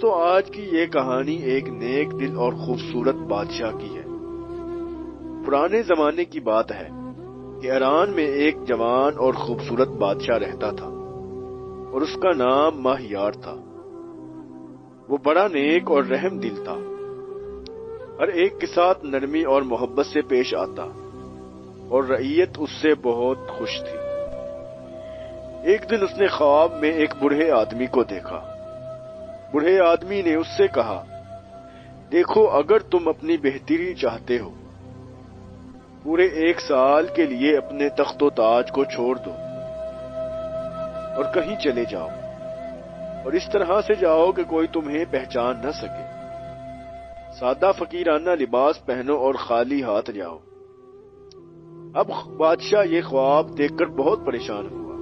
دوستو، آج کی یہ کہانی ایک نیک دل اور خوبصورت بادشاہ کی ہے۔ پرانے زمانے کی بات ہے کہ ایران میں ایک جوان اور خوبصورت بادشاہ رہتا تھا اور اس کا نام ماہیار تھا۔ وہ بڑا نیک اور رحم دل تھا، ہر ایک کے ساتھ نرمی اور محبت سے پیش آتا اور رعیت اس سے بہت خوش تھی۔ ایک دن اس نے خواب میں ایک بوڑھے آدمی کو دیکھا۔ بوڑھے آدمی نے اس سے کہا، دیکھو، اگر تم اپنی بہتری چاہتے ہو، پورے 1 سال کے لیے اپنے تخت و تاج کو چھوڑ دو اور کہیں چلے جاؤ، اور اس طرح سے جاؤ کہ کوئی تمہیں پہچان نہ سکے۔ سادہ فقیرانہ لباس پہنو اور خالی ہاتھ جاؤ۔ اب بادشاہ یہ خواب دیکھ کر بہت پریشان ہوا،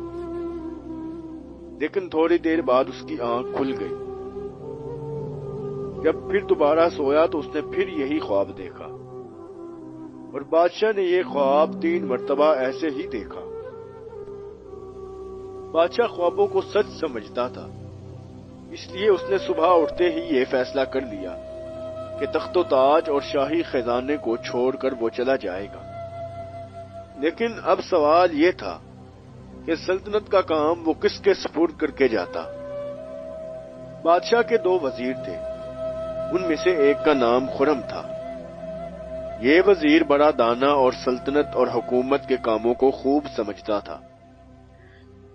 لیکن تھوڑی دیر بعد اس کی آنکھ کھل گئی۔ جب پھر دوبارہ سویا تو اس نے پھر یہی خواب دیکھا، اور بادشاہ نے یہ خواب 3 مرتبہ ایسے ہی دیکھا۔ بادشاہ خوابوں کو سچ سمجھتا تھا، اس لیے اس نے صبح اٹھتے ہی یہ فیصلہ کر لیا کہ تخت و تاج اور شاہی خزانے کو چھوڑ کر وہ چلا جائے گا۔ لیکن اب سوال یہ تھا کہ سلطنت کا کام وہ کس کے سپرد کر کے جاتا۔ بادشاہ کے 2 وزیر تھے، ان میں سے ایک کا نام خرم تھا۔ یہ وزیر بڑا دانا اور سلطنت اور حکومت کے کاموں کو خوب سمجھتا تھا،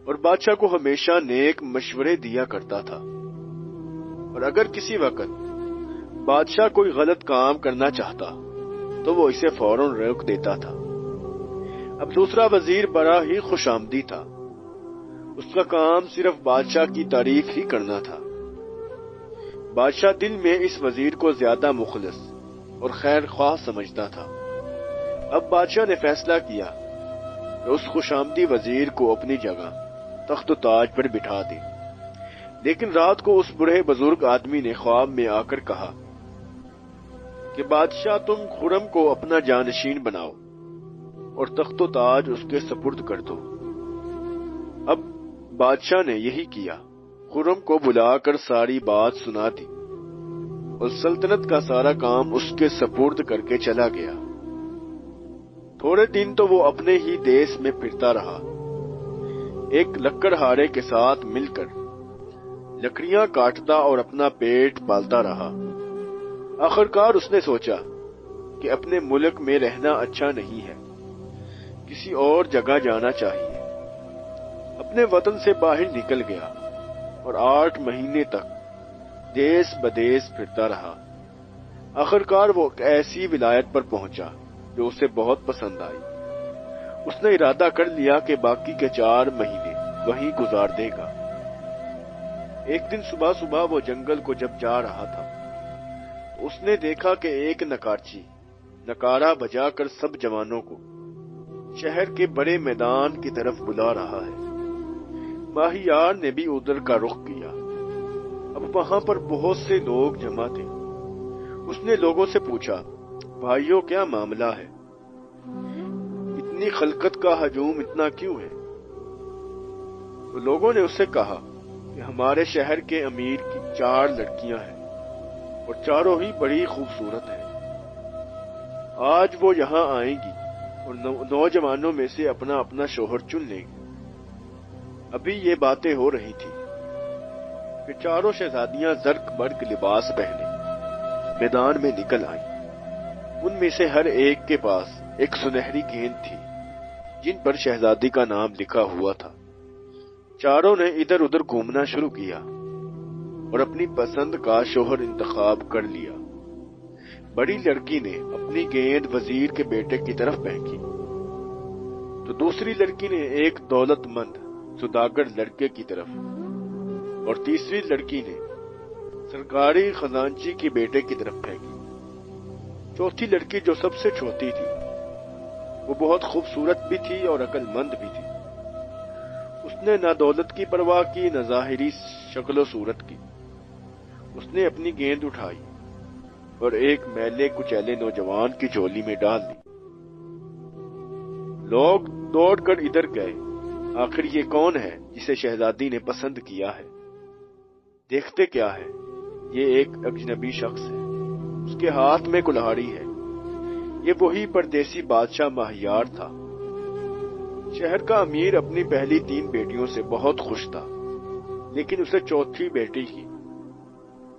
اور بادشاہ کو ہمیشہ نیک مشورے دیا کرتا تھا، اور اگر کسی وقت بادشاہ کوئی غلط کام کرنا چاہتا تو وہ اسے فوراً روک دیتا تھا۔ اب دوسرا وزیر بڑا ہی خوش آمدی تھا، اس کا کام صرف بادشاہ کی تعریف ہی کرنا تھا۔ بادشاہ دل میں اس وزیر کو زیادہ مخلص اور خیر خواہ سمجھتا تھا۔ اب بادشاہ نے فیصلہ کیا کہ اس خوش آمدی وزیر کو اپنی جگہ تخت و تاج پر بٹھا دے۔ لیکن رات کو اس بوڑھے بزرگ آدمی نے خواب میں آ کر کہا کہ بادشاہ، تم خرم کو اپنا جانشین بناؤ اور تخت و تاج اس کے سپرد کر دو۔ اب بادشاہ نے یہی کیا، خرم کو بلا کر ساری بات سنا دی اور سلطنت کا سارا کام اس کے سپرد کر کے چلا گیا۔ تھوڑے دن تو وہ اپنے ہی دیس میں پھرتا رہا، ایک لکڑہارے کے ساتھ مل کر لکڑیاں کاٹتا اور اپنا پیٹ پالتا رہا۔ آخرکار اس نے سوچا کہ اپنے ملک میں رہنا اچھا نہیں ہے، کسی اور جگہ جانا چاہیے۔ اپنے وطن سے باہر نکل گیا اور 8 مہینے تک دیس بدیس پھرتا رہا۔ آخرکار وہ ایک ایسی ولایت پر پہنچا جو اسے بہت پسند آئی۔ اس نے ارادہ کر لیا کہ باقی کے 4 مہینے وہیں گزار دے گا۔ ایک دن صبح صبح وہ جنگل کو جب جا رہا تھا، اس نے دیکھا کہ ایک نکارچی نکارا بجا کر سب جوانوں کو شہر کے بڑے میدان کی طرف بلا رہا ہے۔ ماہیار نے بھی ادھر کا رخ کیا۔ اب وہاں پر بہت سے لوگ جمع تھے۔ اس نے لوگوں سے پوچھا، بھائیوں، کیا معاملہ ہے؟ اتنی خلقت کا ہجوم اتنا کیوں ہے؟ تو لوگوں نے اس سے کہا کہ ہمارے شہر کے امیر کی 4 لڑکیاں ہیں اور چاروں ہی بڑی خوبصورت ہیں۔ آج وہ یہاں آئیں گی اور نوجوانوں میں سے اپنا اپنا شوہر چن لیں گے۔ ابھی یہ باتیں ہو رہی تھی کہ 4 شہزادیاں زرق برق لباس پہنے میدان میں نکل آئیں۔ ان میں سے ہر ایک کے پاس ایک سنہری گیند تھی جن پر شہزادی کا نام لکھا ہوا تھا۔ چاروں نے ادھر ادھر گھومنا شروع کیا اور اپنی پسند کا شوہر انتخاب کر لیا۔ بڑی لڑکی نے اپنی گیند وزیر کے بیٹے کی طرف پھینکی تو دوسری لڑکی نے ایک دولت مند سوداگر لڑکے کی طرف، اور تیسری لڑکی نے سرکاری خزانچی کے بیٹے کی طرف پھینکی۔ چوتھی لڑکی جو سب سے چھوٹی تھی، وہ بہت خوبصورت بھی تھی اور عقل مند بھی تھی۔ اس نے نہ دولت کی پرواہ کی نہ ظاہری شکل و صورت کی۔ اس نے اپنی گیند اٹھائی اور ایک میلے کچیلے نوجوان کی جھولی میں ڈال دی۔ لوگ دوڑ کر ادھر گئے، آخر یہ کون ہے جسے شہزادی نے پسند کیا ہے؟ دیکھتے کیا ہے یہ ایک اجنبی شخص ہے، اس کے ہاتھ میں کلہاڑی ہے۔ یہ وہی پردیسی بادشاہ ماہیار تھا۔ شہر کا امیر اپنی پہلی 3 بیٹیوں سے بہت خوش تھا، لیکن اسے چوتھی بیٹی کی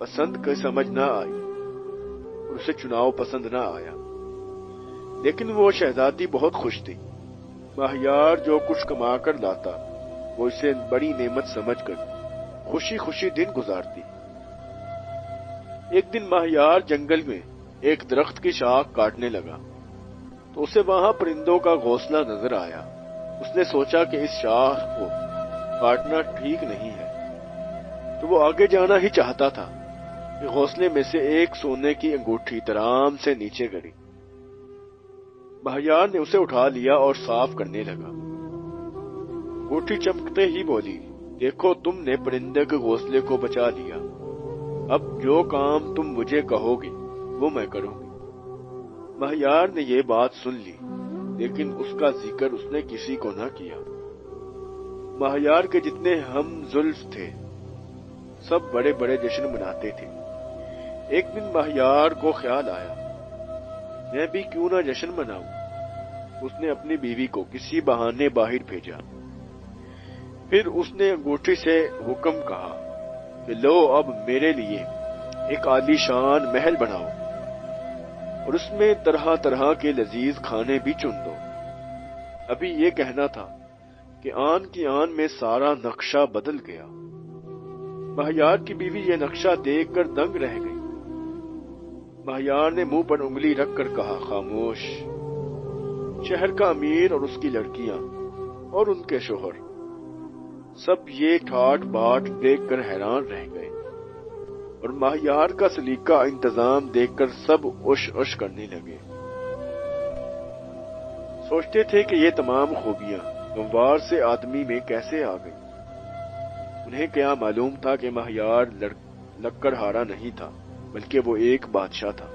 پسند کی سمجھ نہ آئی اور اسے چناؤ پسند نہ آیا۔ لیکن وہ شہزادی بہت خوش تھی۔ ماہیار جو کچھ کما کر لاتا وہ اسے بڑی نعمت سمجھ کر خوشی خوشی دن گزارتی۔ ایک دن ماہیار جنگل میں ایک درخت کی شاخ کاٹنے لگا تو اسے وہاں پرندوں کا گھونسلہ نظر آیا۔ اس نے سوچا کہ اس شاخ کو کاٹنا ٹھیک نہیں ہے، تو وہ آگے جانا ہی چاہتا تھا کہ گھونسلے میں سے ایک سونے کی انگوٹھی ترام سے نیچے گری۔ ماہیار نے اسے اٹھا لیا اور صاف کرنے لگا۔ انگوٹھی چمکتے ہی بولی، دیکھو تم نے پرندے کے گھونسلے کو بچا لیا، اب جو کام تم مجھے کہو گی وہ میں کروں گی۔ ماہیار نے یہ بات سن لی، لیکن اس کا ذکر اس نے کسی کو نہ کیا۔ ماہیار کے جتنے ہم زلف تھے سب بڑے بڑے جشن مناتے تھے۔ ایک دن ماہیار کو خیال آیا، میں بھی کیوں نہ جشن مناؤں۔ اس نے اپنی بیوی کو کسی بہانے باہر بھیجا۔ پھر اس نے انگوٹھی سے حکم کہا کہ لو اب میرے لیے ایک عالی شان محل بناؤ اور اس میں طرح طرح کے لذیذ کھانے بھی چن دو۔ ابھی یہ کہنا تھا کہ آن کی آن میں سارا نقشہ بدل گیا۔ ماہیار کی بیوی یہ نقشہ دیکھ کر دنگ رہ گئی۔ ماہیار نے منہ پر انگلی رکھ کر کہا، خاموش۔ شہر کا امیر اور اس کی لڑکیاں اور ان کے شوہر سب یہ ٹھاٹ باٹ دیکھ کر حیران رہ گئے اور ماہیار کا سلیقہ انتظام دیکھ کر سب اش اش کرنے لگے۔ سوچتے تھے کہ یہ تمام خوبیاں ہموار سے آدمی میں کیسے آ گئی۔ انہیں کیا معلوم تھا کہ ماہیار لکڑ ہارا نہیں تھا، بلکہ وہ ایک بادشاہ تھا۔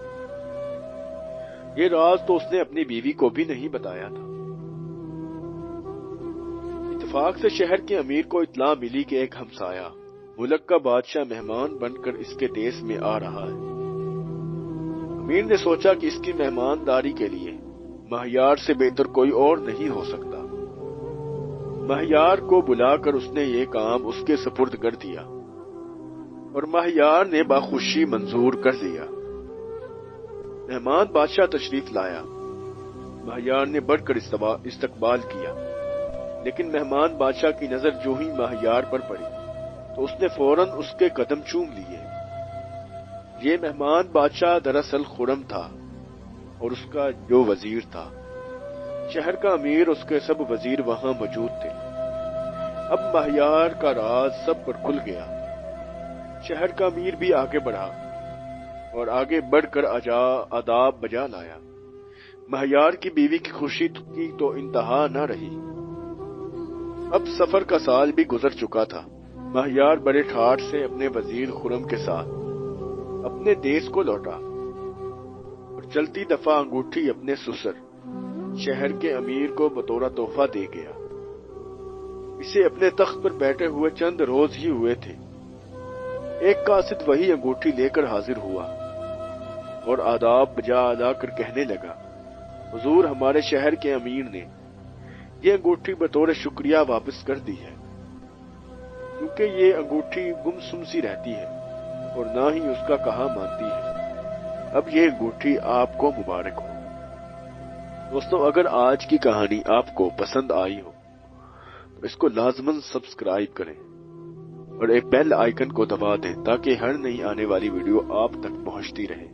یہ راز تو اس نے اپنی بیوی کو بھی نہیں بتایا تھا۔ اتفاق سے شہر کے امیر کو اطلاع ملی کہ ایک ہمسایہ ملک کا بادشاہ مہمان بن کر اس کے دیس میں آ رہا ہے۔ امیر نے سوچا کہ اس کی مہمانداری کے لیے ماہیار سے بہتر کوئی اور نہیں ہو سکتا۔ ماہیار کو بلا کر اس نے یہ کام اس کے سپرد کر دیا اور ماہیار نے باخوشی منظور کر دیا۔ مہمان بادشاہ تشریف لایا۔ ماہیار نے بڑھ کر استقبال کیا، لیکن مہمان بادشاہ کی نظر جو ہی ماہیار پر پڑی تو اس نے فوراً اس کے قدم چوم لیے۔ یہ مہمان بادشاہ دراصل خرم تھا اور اس کا جو وزیر تھا۔ شہر کا امیر اس کے سب وزیر وہاں موجود تھے۔ اب ماہیار کا راز سب پر کھل گیا۔ شہر کا امیر بھی آگے بڑھا اور آگے بڑھ کر آداب بجا لایا۔ ماہیار کی بیوی کی خوشی کی تو انتہا نہ رہی۔ اب سفر کا سال بھی گزر چکا تھا۔ ماہیار بڑے ٹھاٹ سے اپنے وزیر خرم کے ساتھ اپنے دیس کو لوٹا اور چلتی دفعہ انگوٹھی اپنے سسر شہر کے امیر کو بطور تحفہ دے گیا۔ اسے اپنے تخت پر بیٹھے ہوئے چند روز ہی ہوئے تھے۔ ایک قاصد وہی انگوٹھی لے کر حاضر ہوا اور آداب بجا لا کر کہنے لگا، حضور، ہمارے شہر کے امیر نے یہ انگوٹھی بطور شکریہ واپس کر دی ہے، کیونکہ یہ انگوٹھی گمسم سی رہتی ہے اور نہ ہی اس کا کہا مانتی ہے۔ اب یہ انگوٹھی آپ کو مبارک ہو۔ دوستو، اگر آج کی کہانی آپ کو پسند آئی ہو تو اس کو لازماً سبسکرائب کریں اور ایک بیل آئیکن کو دبا دیں تاکہ ہر نئی آنے والی ویڈیو آپ تک پہنچتی رہے۔